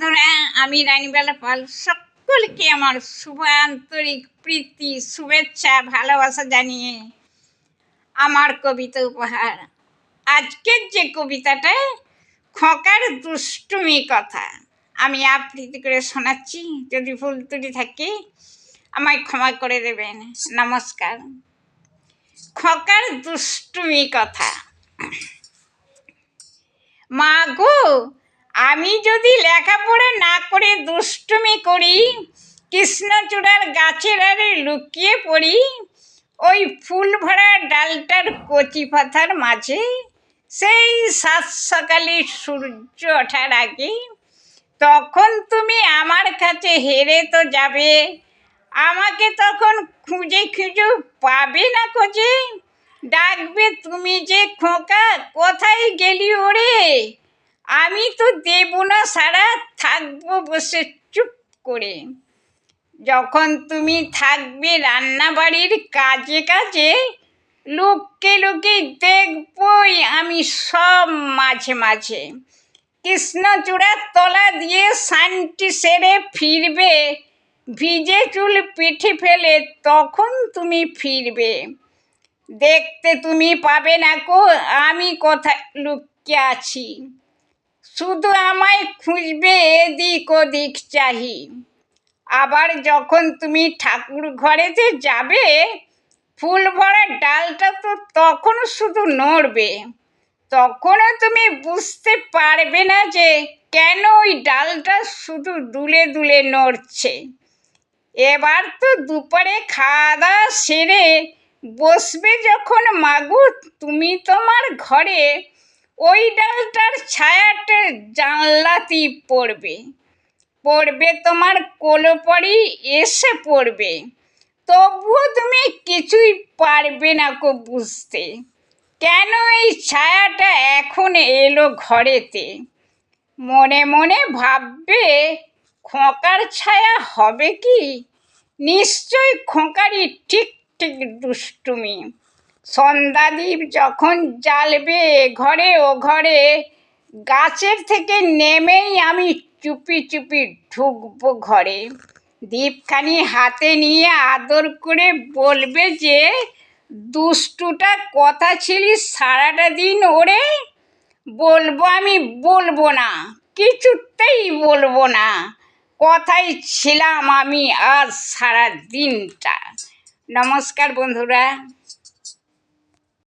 বন্ধুরা, আমি রানীবালা পাল সকলকে আমার শুভ আন্তরিক প্রীতি, শুভেচ্ছা, ভালোবাসা জানিয়ে আমার কবিতা উপহার। আজকের যে কবিতাটা খোকার দুষ্টুমি কথা আমি আবৃত্তি করে শোনাচ্ছি। যদি ভুল ত্রুটি থাকে আমায় ক্ষমা করে দেবেন। নমস্কার। খোকার দুষ্টুমি কথা। মা গো, আমি যদি লেখাপড়া না করে দুষ্টুমি করি, কৃষ্ণচূড়ার গাছের আড়ে লুকিয়ে পড়ি, ওই ফুল ভরা ডালটার কচি পাতার মাঝে, সেই সাত সকালে সূর্য ওঠার আগে, তখন তুমি আমার কাছে হেরে তো যাবে, আমাকে তখন খুঁজে খুঁজে পাবে না খোঁজে। ডাকবে তুমি যে খোকা, কোথায় গেলি ওরে? আমি তো দেব না সারা, থাকবো বসে চুপ করে। যখন তুমি থাকবে রান্না বাড়ির কাজে কাজে, লুকিয়ে লুকিয়ে দেখবই আমি সব মাঝে মাঝে। কৃষ্ণচূড়ার তলা দিয়ে শান্তি সেরে ফিরবে, ভিজে চুল পিঠে ফেলে তখন তুমি ফিরবে। দেখতে তুমি পাবে না কো আমি কোথায় লুকিয়ে আছি, শুধু আমায় খুঁজবে এদিক ওদিক চাহি। আবার যখন তুমি ঠাকুর ঘরেতে যাবে, ফুল ভরা ডালটা তো তখন শুধু নড়বে, তখনও তুমি বুঝতে পারবে না যে কেন ওই ডালটা শুধু দুলে দুলে নড়ছে। এবার তো দুপুরে খাওয়া দাওয়া সেরে বসবে যখন মাগো তুমি তোমার ঘরে, ওই ডালটার ছায়াটা জানলাতেই পড়বে, পড়বে তোমার কোলপরি এসে পড়বে। তবুও তুমি কিছুই পারবে না কো বুঝতে, কেন এই ছায়াটা এখন এলো ঘরেতে। মনে মনে ভাববে খোকার ছায়া হবে কি, নিশ্চয় খোকারই ঠিক ঠিক দুষ্টুমি। সন্ধ্যাদীপ যখন জ্বালবে ঘরে ও ঘরে, গাছের থেকে নেমেই আমি চুপি চুপি ঢুকবো ঘরে। দীপখানি হাতে নিয়ে আদর করে বলবে যে, দুষ্টুটা কথা ছিলি সারাটা দিন ওরে। বলবো আমি বলবো না, কিছুতেই বলবো না, কথাই ছিলাম আমি আজ সারা দিনটা। নমস্কার বন্ধুরা।